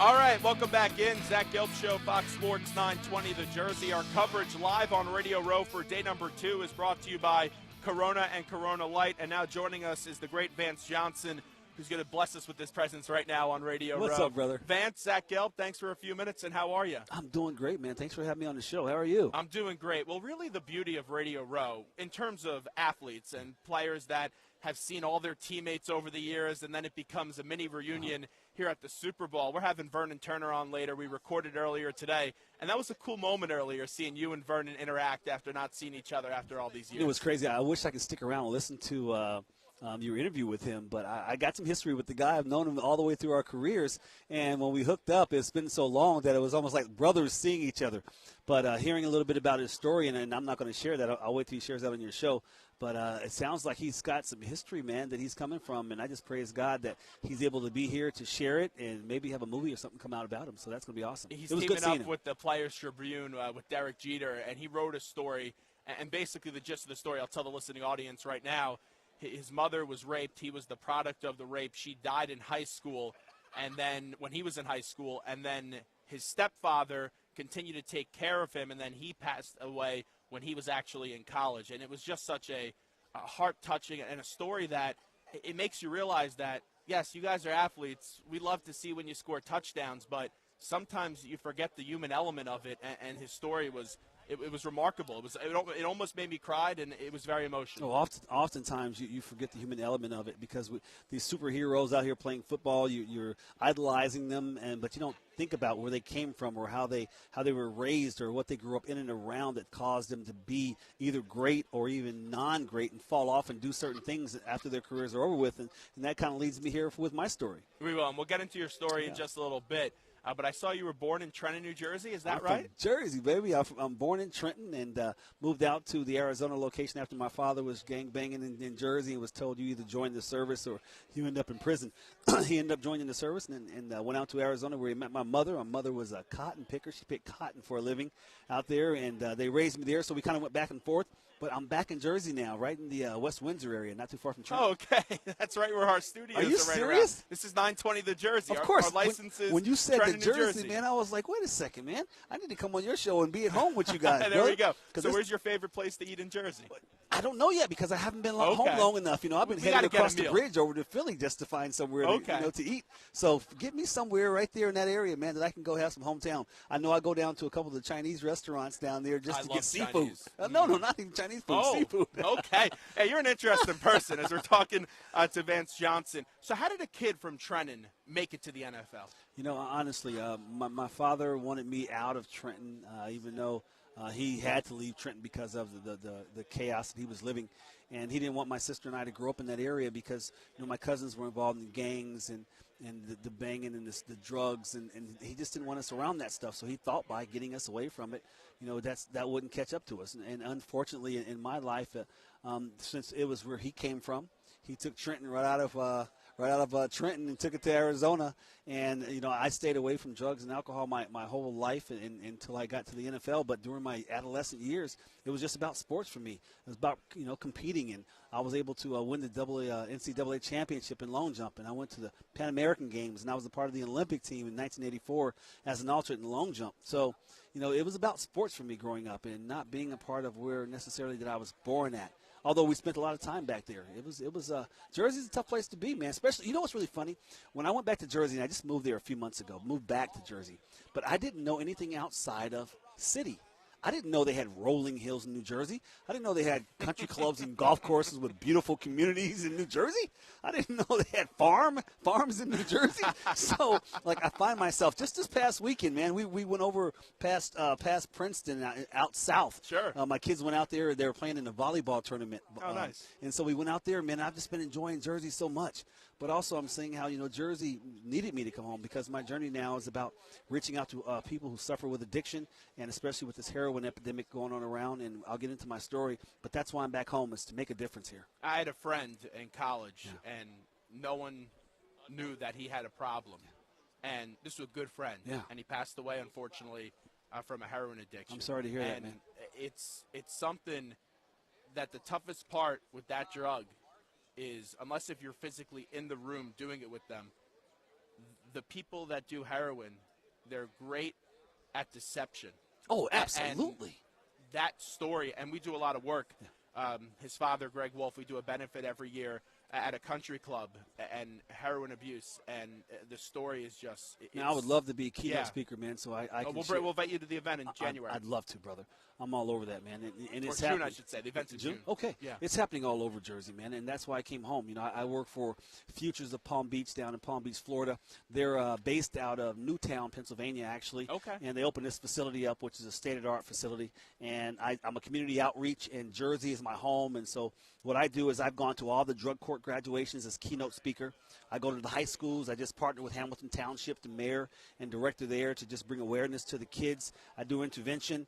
All right, welcome back in. Zach Gelb Show, Fox Sports 920 The Jersey. Our coverage live on Radio Row for day number 2 is brought to you by Corona and Corona Light. And now joining us is the great Vance Johnson, who's going to bless us with his presence right now on Radio Row. What's up, brother? Vance, Zach Gelb, thanks for a few minutes, and how are you? I'm doing great, man. Thanks for having me on the show. How are you? I'm doing great. Well, really the beauty of Radio Row, in terms of athletes and players that have seen all their teammates over the years, and then it becomes a mini reunion here at the Super Bowl. We're having Vernon Turner on later. We recorded earlier today, and that was a cool moment earlier, seeing you and Vernon interact after not seeing each other after all these years. It was crazy. I wish I could stick around and listen to your interview with him, but I got some history with the guy. I've known him all the way through our careers, and when we hooked up, it's been so long that it was almost like brothers seeing each other. But hearing a little bit about his story, and I'm not going to share that. I'll wait till he shares that on your show. But it sounds like he's got some history, man, that he's coming from, and I just praise God that he's able to be here to share it and maybe have a movie or something come out about him. So that's going to be awesome. He's teaming up with the Players Tribune with Derek Jeter, and he wrote a story. And basically the gist of the story, I'll tell the listening audience right now, his mother was raped. He was the product of the rape. She died in high school, and then when he was in high school, and then his stepfather continued to take care of him, and then he passed away when he was actually in college. And it was just such a heart-touching and a story that it makes you realize that, yes, you guys are athletes. We love to see when you score touchdowns, but sometimes you forget the human element of it, and his story was it was remarkable. It almost made me cry, and it was very emotional. Well, oftentimes you forget the human element of it because these superheroes out here playing football, you're idolizing them, but you don't think about where they came from or how they were raised or what they grew up in and around that caused them to be either great or even non-great and fall off and do certain things after their careers are over with. And that kind of leads me here with my story. We will, and we'll get into your story in just a little bit. But I saw you were born in Trenton, New Jersey. Is that I'm right? From Jersey, baby. I'm born in Trenton and moved out to the Arizona location after my father was gangbanging in Jersey and was told you either join the service or you end up in prison. He ended up joining the service and went out to Arizona where he met my mother. My mother was a cotton picker. She picked cotton for a living out there, and they raised me there, so we kind of went back and forth. But I'm back in Jersey now, right in the West Windsor area, not too far from Trenton. Oh, okay. That's right where our studios are. Are you right serious? Around. This is 920 The Jersey. Of course. Our licenses. When you said Trenton, the New Jersey, man, I was like, wait a second, man. I need to come on your show and be at home with you guys. There we go. So where's your favorite place to eat in Jersey? I don't know yet because I haven't been home long enough. I've been heading across the bridge over to Philly just to find somewhere to eat. So get me somewhere right there in that area, man, that I can go have some hometown. I know I go down to a couple of the Chinese restaurants down there just to get seafood. No, not even Chinese food, seafood. Okay. Hey, you're an interesting person as we're talking to Vance Johnson. So how did a kid from Trenton make it to the NFL? Honestly, my father wanted me out of Trenton, even though he had to leave Trenton because of the chaos that he was living. And he didn't want my sister and I to grow up in that area because, my cousins were involved in gangs and the banging and the drugs. And he just didn't want us around that stuff. So he thought by getting us away from it, that wouldn't catch up to us. And unfortunately, in my life, since it was where he came from, he took Trenton right out of Trenton and took it to Arizona. And, I stayed away from drugs and alcohol my whole life until I got to the NFL. But during my adolescent years, it was just about sports for me. It was about, competing. And I was able to win the NCAA championship in long jump. And I went to the Pan American Games, and I was a part of the Olympic team in 1984 as an alternate in long jump. So, it was about sports for me growing up and not being a part of where necessarily that I was born at. Although we spent a lot of time back there. It was Jersey's a tough place to be, man. Especially, what's really funny? When I went back to Jersey, and I just moved there a few months ago, moved back to Jersey, but I didn't know anything outside of city. I didn't know they had rolling hills in New Jersey. I didn't know they had country clubs and golf courses with beautiful communities in New Jersey. I didn't know they had farms in New Jersey. So, I find myself just this past weekend, man. We went over past Princeton out south. Sure. My kids went out there. They were playing in a volleyball tournament. Oh, nice. And so we went out there, man. I've just been enjoying Jersey so much. But also I'm seeing how, Jersey needed me to come home because my journey now is about reaching out to people who suffer with addiction and especially with this heroin epidemic going on around, and I'll get into my story, but that's why I'm back home, is to make a difference here. I had a friend in college, and no one knew that he had a problem, and this was a good friend, and he passed away, unfortunately, from a heroin addiction. I'm sorry to hear that, man. It's something that the toughest part with that drug is, unless if you're physically in the room doing it with them, the people that do heroin, they're great at deception. Oh, absolutely. And that story, and we do a lot of work. His father, Greg Wolf, we do a benefit every year at a country club and heroin abuse, and the story is just. Now, I would love to be a keynote speaker, man. So I can. We'll invite you to the event in January. I'd love to, brother. I'm all over that, man. And it's June, I should say. The event's in June. Okay. Yeah. It's happening all over Jersey, man, and that's why I came home. You know, I work for Futures of Palm Beach down in Palm Beach, Florida. They're based out of Newtown, Pennsylvania, actually. Okay. And they opened this facility up, which is a state-of-the-art facility. And I'm a community outreach, and Jersey is my home. And so what I do is I've gone to all the drug court graduations as keynote speaker. I go to the high schools. I just partner with Hamilton Township, the mayor and director there, to just bring awareness to the kids. I do intervention.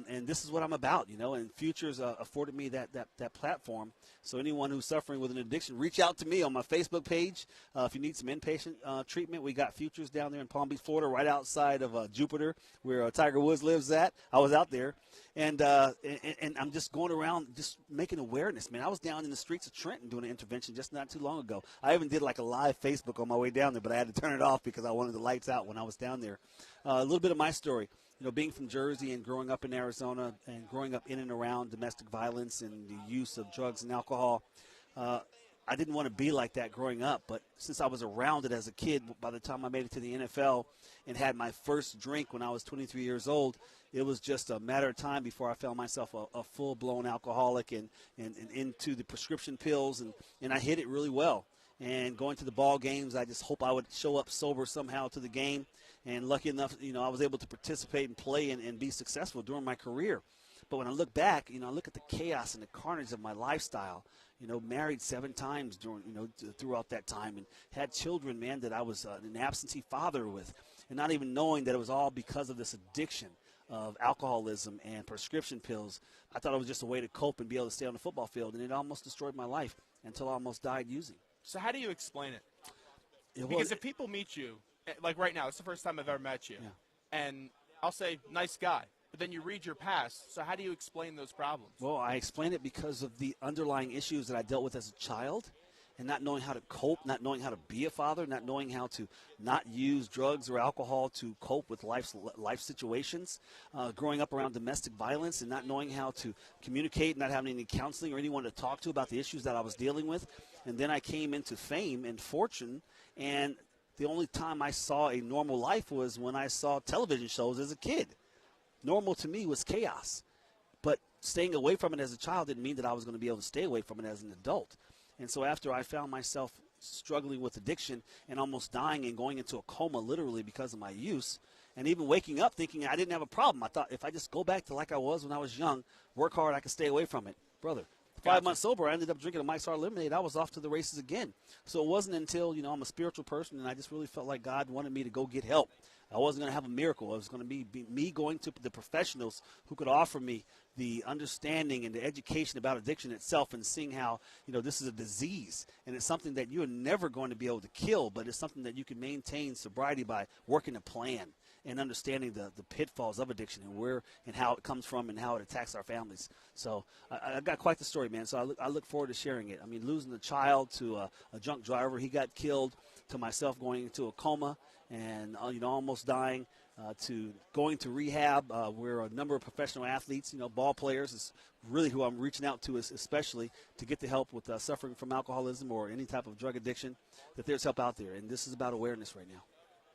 And this is what I'm about, you know, and Futures afforded me that platform. So anyone who's suffering with an addiction, reach out to me on my Facebook page. If you need some inpatient treatment, we got Futures down there in Palm Beach, Florida, right outside of Jupiter, where Tiger Woods lives at. I was out there. And I'm just going around just making awareness, man. I was down in the streets of Trenton doing an intervention just not too long ago. I even did like a live Facebook on my way down there, but I had to turn it off because I wanted the lights out when I was down there. A little bit of my story. You know, being from Jersey and growing up in Arizona and growing up in and around domestic violence and the use of drugs and alcohol, I didn't want to be like that growing up. But since I was around it as a kid, by the time I made it to the NFL and had my first drink when I was 23 years old, it was just a matter of time before I found myself a full-blown alcoholic and into the prescription pills, and I hit it really well. And going to the ball games, I just hope I would show up sober somehow to the game. And lucky enough, you know, I was able to participate and play and be successful during my career. But when I look back, you know, I look at the chaos and the carnage of my lifestyle. You know, married 7 times throughout that time, and had children, man, that I was an absentee father with, and not even knowing that it was all because of this addiction of alcoholism and prescription pills. I thought it was just a way to cope and be able to stay on the football field, and it almost destroyed my life until I almost died using. So how do you explain it? Because if people meet you, like right now, it's the first time I've ever met you, and I'll say, nice guy, but then you read your past, so how do you explain those problems? Well, I explain it because of the underlying issues that I dealt with as a child, and not knowing how to cope, not knowing how to be a father, not knowing how to not use drugs or alcohol to cope with life situations, growing up around domestic violence and not knowing how to communicate, not having any counseling or anyone to talk to about the issues that I was dealing with. And then I came into fame and fortune, and the only time I saw a normal life was when I saw television shows as a kid. Normal to me was chaos. But staying away from it as a child didn't mean that I was going to be able to stay away from it as an adult. And so after I found myself struggling with addiction and almost dying and going into a coma literally because of my use, and even waking up thinking I didn't have a problem, I thought if I just go back to like I was when I was young, work hard, I can stay away from it. Brother, 5 months sober, I ended up drinking a Mike's Hard Lemonade. I was off to the races again. So it wasn't until, you know, I'm a spiritual person, and I just really felt like God wanted me to go get help. I wasn't going to have a miracle. It was going to be me going to the professionals who could offer me the understanding and the education about addiction itself, and seeing how, you know, this is a disease and it's something that you're never going to be able to kill, but it's something that you can maintain sobriety by working a plan and understanding the pitfalls of addiction and where and how it comes from and how it attacks our families. So I got quite the story, man. So I look forward to sharing it. I mean, losing a child to a drunk driver, he got killed, to myself going into a coma and, you know, almost dying, to going to rehab, where a number of professional athletes, you know, ball players is really who I'm reaching out to, especially to get the help with suffering from alcoholism or any type of drug addiction, that there's help out there. And this is about awareness right now.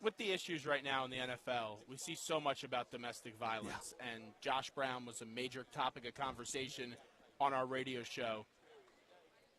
With the issues right now in the NFL, we see so much about domestic violence, and Josh Brown was a major topic of conversation on our radio show.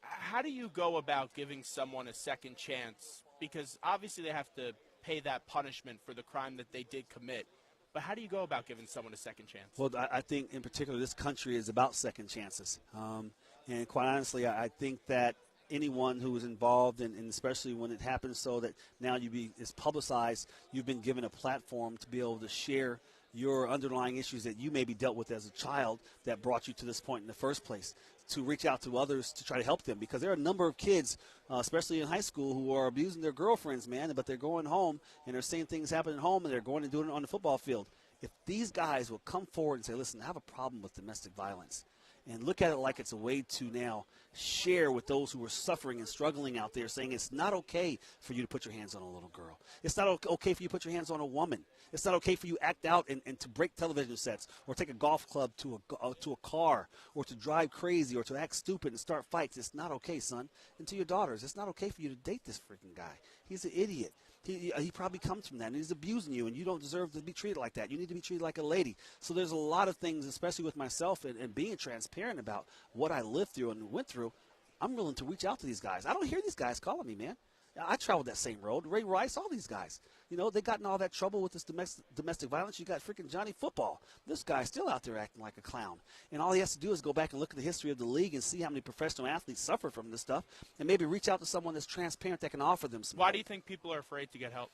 How do you go about giving someone a second chance? Because obviously they have to pay that punishment for the crime that they did commit. But how do you go about giving someone a second chance? Well, I think in particular this country is about second chances. And quite honestly, I think that anyone who is involved, and especially when it happens so that now it's publicized, you've been given a platform to be able to share your underlying issues that you maybe dealt with as a child that brought you to this point in the first place, to reach out to others to try to help them. Because there are a number of kids, especially in high school, who are abusing their girlfriends, man, but they're going home and they're seeing things happen at home and they're going and doing it on the football field. If these guys will come forward and say, listen, I have a problem with domestic violence, and look at it like it's a way to now share with those who are suffering and struggling out there, saying it's not okay for you to put your hands on a little girl. It's not okay for you to put your hands on a woman. It's not okay for you to act out and to break television sets or take a golf club to a car or to drive crazy or to act stupid and start fights. It's not okay, son. And to your daughters, it's not okay for you to date this freaking guy. He's an idiot. He probably comes from that, and he's abusing you, and you don't deserve to be treated like that. You need to be treated like a lady. So there's a lot of things, especially with myself and being transparent about what I lived through and went through. I'm willing to reach out to these guys. I don't hear these guys calling me, man. I traveled that same road. Ray Rice, all these guys. You know, they got in all that trouble with this domestic violence. You got freaking Johnny Football. This guy's still out there acting like a clown. And all he has to do is go back and look at the history of the league and see how many professional athletes suffer from this stuff and maybe reach out to someone that's transparent that can offer them some Why help. do you think people are afraid to get help?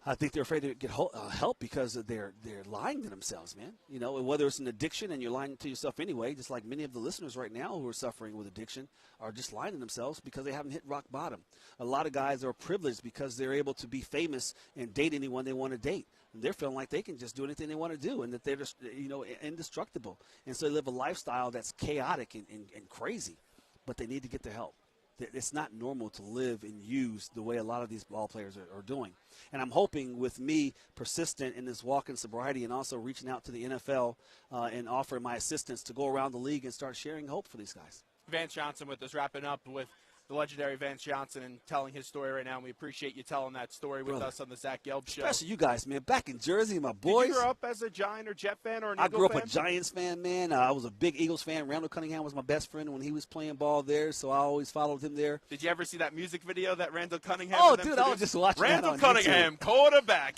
I think they're afraid to get help because they're lying to themselves, man. You know, whether it's an addiction and you're lying to yourself anyway, just like many of the listeners right now who are suffering with addiction are just lying to themselves because they haven't hit rock bottom. A lot of guys are privileged because they're able to be famous and date anyone they want to date. And they're feeling like they can just do anything they want to do and that they're just, you know, indestructible. And so they live a lifestyle that's chaotic and crazy, but they need to get the help. It's not normal to live and use the way a lot of these ball players are doing. And I'm hoping with me persistent in this walk in sobriety and also reaching out to the NFL and offering my assistance to go around the league and start sharing hope for these guys. Vance Johnson with us, wrapping up with the legendary Vance Johnson and telling his story right now. And we appreciate you telling that story with us on the Zach Gelb Show. Especially you guys, man. Back in Jersey, my boys. Did you grow up as a Giant or Jet fan or an Eagle fan? I grew up a Giants fan, man. I was a big Eagles fan. Randall Cunningham was my best friend when he was playing ball there, so I always followed him there. Did you ever see that music video that Randall Cunningham? Oh, dude, I was just watching Randall that on Cunningham, YouTube. quarterback.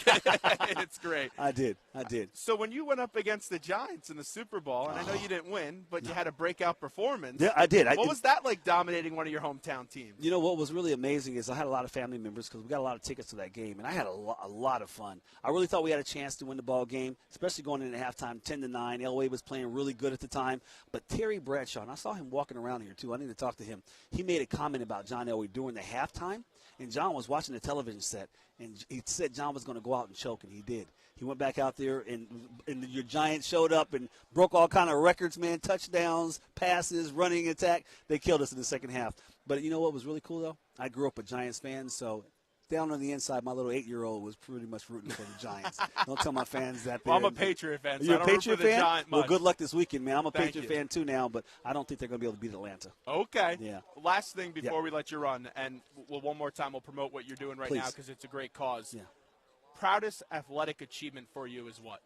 It's great. I did. So when you went up against the Giants in the Super Bowl, and I know you didn't win, but you had a breakout performance. Yeah, I did. What was that like dominating one of your hometown teams? You know what was really amazing is I had a lot of family members because we got a lot of tickets to that game, and I had a lot of fun. I really thought we had a chance to win the ball game, especially going into halftime 10-9. Elway was playing really good at the time, but Terry Bradshaw, and I saw him walking around here too. I need to talk to him. He made a comment about John Elway during the halftime, and John was watching the television set, and he said John was going to go out and choke, and he did. He went back out there, and your Giants showed up and broke all kind of records, man, touchdowns, passes, running attack. They killed us in the second half. But you know what was really cool, though? I grew up a Giants fan, so down on the inside, my little 8-year-old was pretty much rooting for the Giants. Don't tell my fans that. Well, I'm a Patriot fan, so You're I don't a root Patriot for the fan? Giant much. Well, good luck this weekend, man. I'm a Thank Patriot you. fan, too, now, but I don't think they're going to be able to beat Atlanta. Okay. Yeah. Last thing before we let you run, and one more time we'll promote what you're doing right Please. now because it's a great cause. Yeah. Proudest athletic achievement for you is what?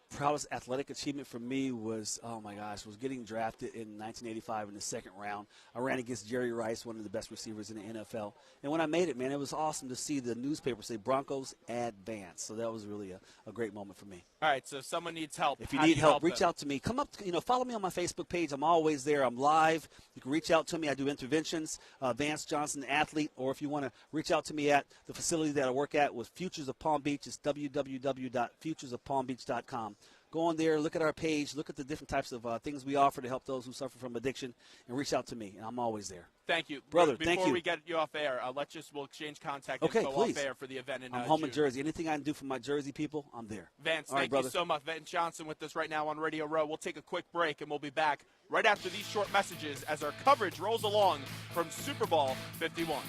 Proudest athletic achievement for me was, was getting drafted in 1985 in the second round. I ran against Jerry Rice, one of the best receivers in the NFL. And when I made it, man, it was awesome to see the newspaper say Broncos add Vance. So that was really a great moment for me. All right, so if someone needs help, if you how do need help, reach them? out to me. Come up, follow me on my Facebook page. I'm always there. I'm live. You can reach out to me. I do interventions, Vance Johnson, athlete, or if you want to reach out to me at the facility that I work at with Futures of Palm Beach, it's www.futuresofpalmbeach.com. Go on there, look at our page, look at the different types of things we offer to help those who suffer from addiction, and reach out to me, and I'm always there. Thank you. Brother, Before thank you. we get you off air, we'll exchange contact Okay, info please. off air for the event in I'm home June. in Jersey. Anything I can do for my Jersey people, I'm there. Vance, All right, thank brother. you so much. Vance Johnson with us right now on Radio Row. We'll take a quick break, and we'll be back right after these short messages as our coverage rolls along from Super Bowl 51.